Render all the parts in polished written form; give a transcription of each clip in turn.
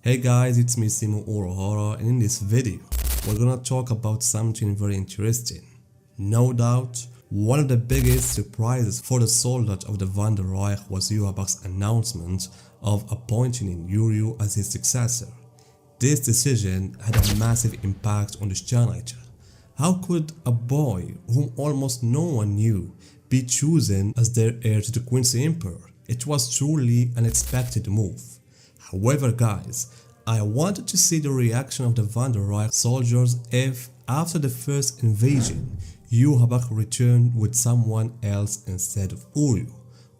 Hey guys, it's me Simo Orohara, and in this video we're gonna talk about something very interesting. No doubt, one of the biggest surprises for the soldiers of the Van der Reich was Yhwach's announcement of appointing Uryu as his successor. This decision had a massive impact on the Sternreiter. How could a boy whom almost no one knew be chosen as their heir to the Quincy Emperor? It was truly an unexpected move. However guys, I wanted to see the reaction of the Van der Reich soldiers if, after the first invasion, Yhwach returned with someone else instead of Uryu,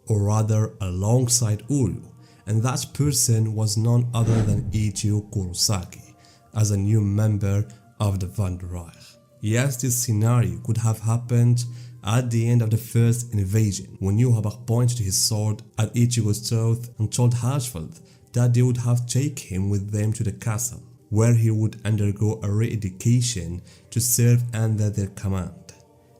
or rather alongside Uryu, and that person was none other than Ichigo Kurosaki, as a new member of the Van der Reich. Yes, this scenario could have happened at the end of the first invasion, when Yhwach pointed his sword at Ichigo's throat and told Hirschfeld that they would have to take him with them to the castle, where he would undergo a re-education to serve under their command.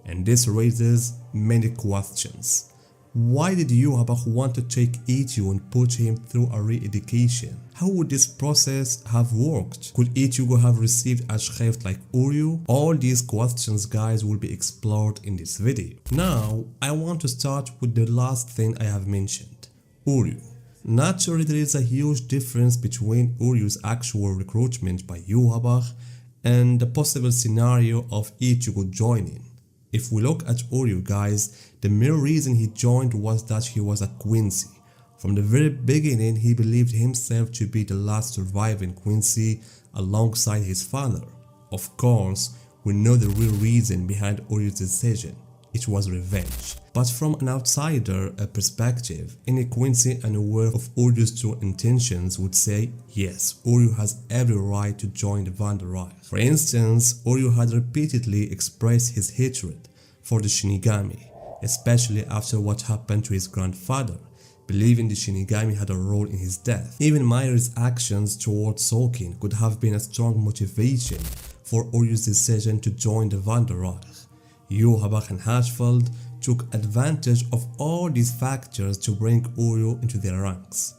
And this raises many questions. Why did Yhwach want to take Ichigo and put him through a re-education? How would this process have worked? Could Ichigo have received a Schrift like Uryu? All these questions guys will be explored in this video. Now, I want to start with the last thing I have mentioned, Uryu. Naturally, there is a huge difference between Uryu's actual recruitment by Yhwach and the possible scenario of Ichigo joining. If we look at Uryu guys, the mere reason he joined was that he was a Quincy. From the very beginning, he believed himself to be the last surviving Quincy alongside his father. Of course, we know the real reason behind Uryu's decision. It was revenge. But from an outsider perspective, any Quincy unaware of Uryu's true intentions would say, yes, Uryu has every right to join the Van der Reich. For instance, Uryu had repeatedly expressed his hatred for the Shinigami, especially after what happened to his grandfather, believing the Shinigami had a role in his death. Even Mayuri's actions towards Sokin could have been a strong motivation for Uryu's decision to join the Van der Reich. Yhwach and Hirschfeld took advantage of all these factors to bring Uryu into their ranks.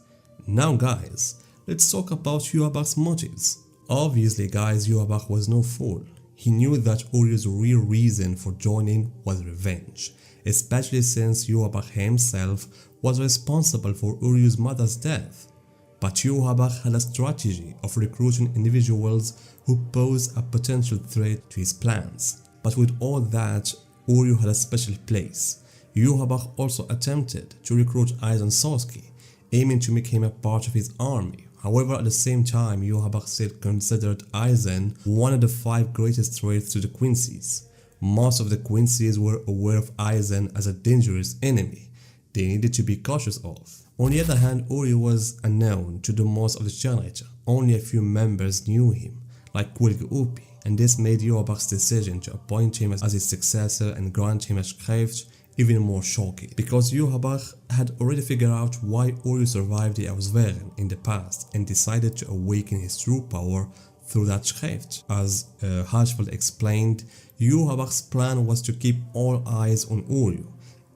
Now guys, let's talk about Yhwach's motives. Obviously guys, Yhwach was no fool. He knew that Uryu's real reason for joining was revenge, especially since Yhwach himself was responsible for Uryu's mother's death. But Yhwach had a strategy of recruiting individuals who pose a potential threat to his plans. But with all that, Uryu had a special place. Yhwach also attempted to recruit Aizen Sasuke, aiming to make him a part of his army. However, at the same time, Yhwach still considered Aizen one of the 5 greatest threats to the Quincy's. Most of the Quincy's were aware of Aizen as a dangerous enemy they needed to be cautious of. On the other hand, Uryu was unknown to the most of the Sternreiter. Only a few members knew him, like Quilge, and this made Yhwach's decision to appoint him as his successor and grant him a Schrift even more shocking, because Yhwach had already figured out why Uryu survived the Auswehren in the past and decided to awaken his true power through that Schrift. As Hirschfeld explained, Yhwach's plan was to keep all eyes on Uryu,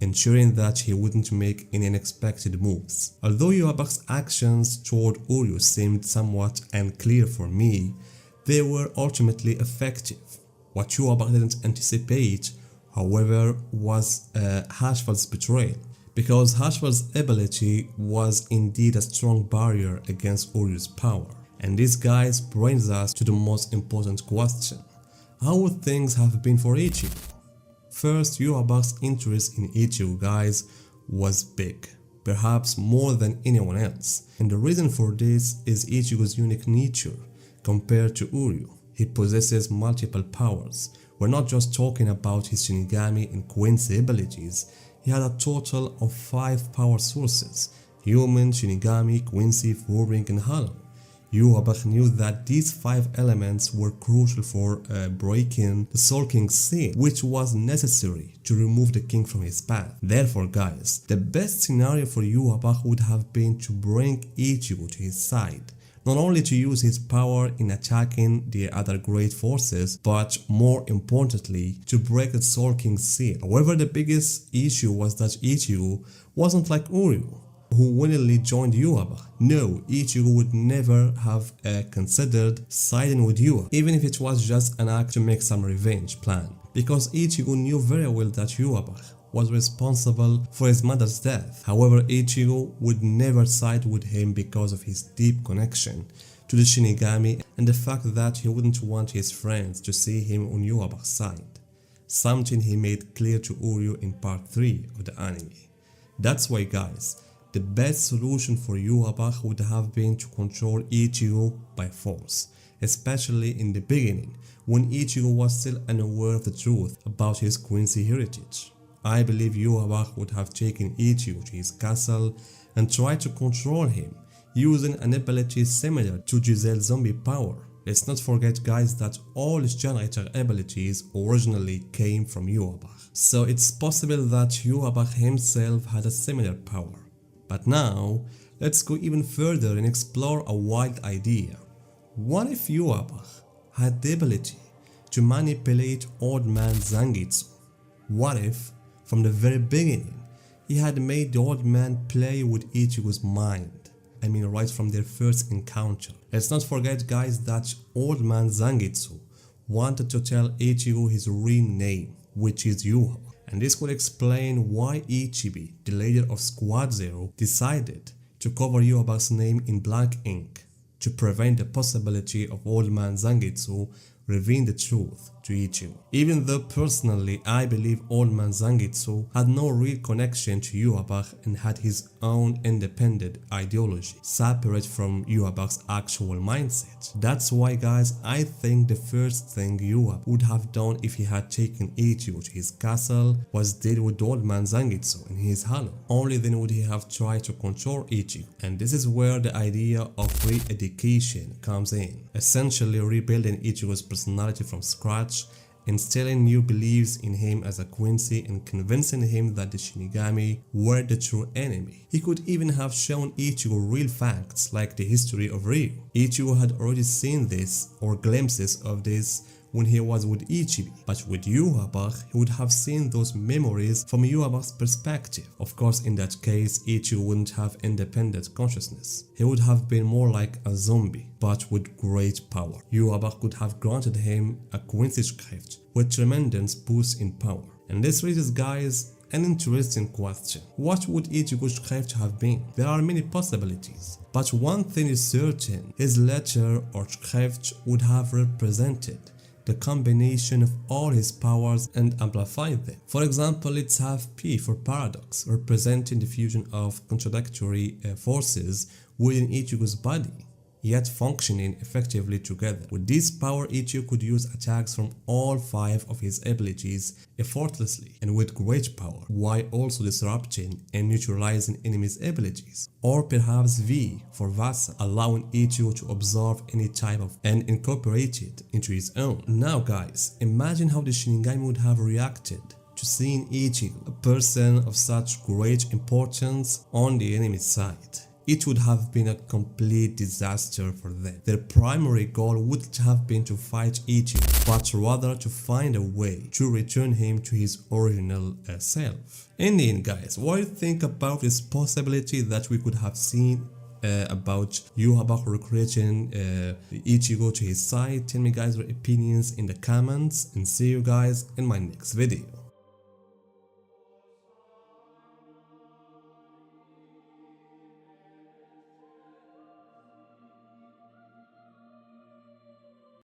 ensuring that he wouldn't make any unexpected moves. Although Yhwach's actions toward Uryu seemed somewhat unclear for me, they were ultimately effective. What Yhwach didn't anticipate, however, was Hirschfeld's betrayal, because Hirschfeld's ability was indeed a strong barrier against Uryu's power. And this guys brings us to the most important question. How would things have been for Ichigo? First, Yhwach's interest in Ichigo guys was big, perhaps more than anyone else. And the reason for this is Ichigo's unique nature. Compared to Uryu, he possesses multiple powers. We're not just talking about his Shinigami and Quincy abilities. He had a total of 5 power sources: Human, Shinigami, Quincy, Fullbring, and Hollow. Yhwach knew that these 5 elements were crucial for breaking the Soul King's seal, which was necessary to remove the king from his path. Therefore guys, the best scenario for Yhwach would have been to bring Ichigo to his side. Not only to use his power in attacking the other great forces, but more importantly, to break the Soul King's seal. However, the biggest issue was that Ichigo wasn't like Uryu, who willingly joined Yhwach. No, Ichigo would never have considered siding with Yhwach, even if it was just an act to make some revenge plan, because Ichigo knew very well that Yhwach was responsible for his mother's death. However, Ichigo would never side with him because of his deep connection to the Shinigami and the fact that he wouldn't want his friends to see him on Yhwach's side, something he made clear to Uryu in part 3 of the anime. That's why, guys, the best solution for Yhwach would have been to control Ichigo by force, especially in the beginning when Ichigo was still unaware of the truth about his Quincy heritage. I believe Yhwach would have taken Ichigo to his castle and tried to control him, using an ability similar to Giselle's zombie power. Let's not forget, guys, that all his generator abilities originally came from Yhwach, so it's possible that Yhwach himself had a similar power. But now, let's go even further and explore a wild idea. What if Yhwach had the ability to manipulate Old Man Zangetsu? What if, from the very beginning, he had made the old man play with Ichigo's mind? I mean, right from their first encounter. Let's not forget, guys, that Old Man Zangetsu wanted to tell Ichigo his real name, which is Yhwach, and this could explain why Ichibi, the leader of Squad Zero, decided to cover Yhwach's name in black ink to prevent the possibility of Old Man Zangetsu revealing the truth to Ichigo. Even though personally I believe Old Man Zangetsu had no real connection to Yhwach and had his own independent ideology, separate from Yhwach's actual mindset. That's why, guys, I think the first thing Yhwach would have done if he had taken Ichigo to his castle was deal with Old Man Zangetsu in his hollow. Only then would he have tried to control Ichigo, and this is where the idea of re-education comes in, essentially rebuilding Ichigo's personality from scratch, instilling new beliefs in him as a Quincy and convincing him that the Shinigami were the true enemy. He could even have shown Ichigo real facts like the history of Ryu. Ichigo had already seen this or glimpses of this when he was with Ichibi, but with Yhwach, he would have seen those memories from Yhwach's perspective. Of course, in that case, Ichigo wouldn't have independent consciousness. He would have been more like a zombie, but with great power. Yhwach could have granted him a Quincy Schrift with tremendous boost in power. And this raises, guys, an interesting question. What would Ichigo's Schrift have been? There are many possibilities, but one thing is certain: his letter or Schrift would have represented the combination of all his powers and amplified them. For example, let's have P for paradox, representing the fusion of contradictory forces within Ichigo's body, yet functioning effectively together. With this power, Ichigo could use attacks from all 5 of his abilities effortlessly and with great power, while also disrupting and neutralizing enemies' abilities. Or perhaps V for Vasa, allowing Ichigo to absorb any type of and incorporate it into his own. Now, guys, imagine how the Shinigami would have reacted to seeing Ichigo, a person of such great importance, on the enemy's side. It would have been a complete disaster for them. Their primary goal wouldn't have been to fight Ichigo, but rather to find a way to return him to his original self. In the end, guys, what do you think about this possibility that we could have seen about Yhwach recruiting Ichigo to his side? Tell me, guys, your opinions in the comments, and see you guys in my next video.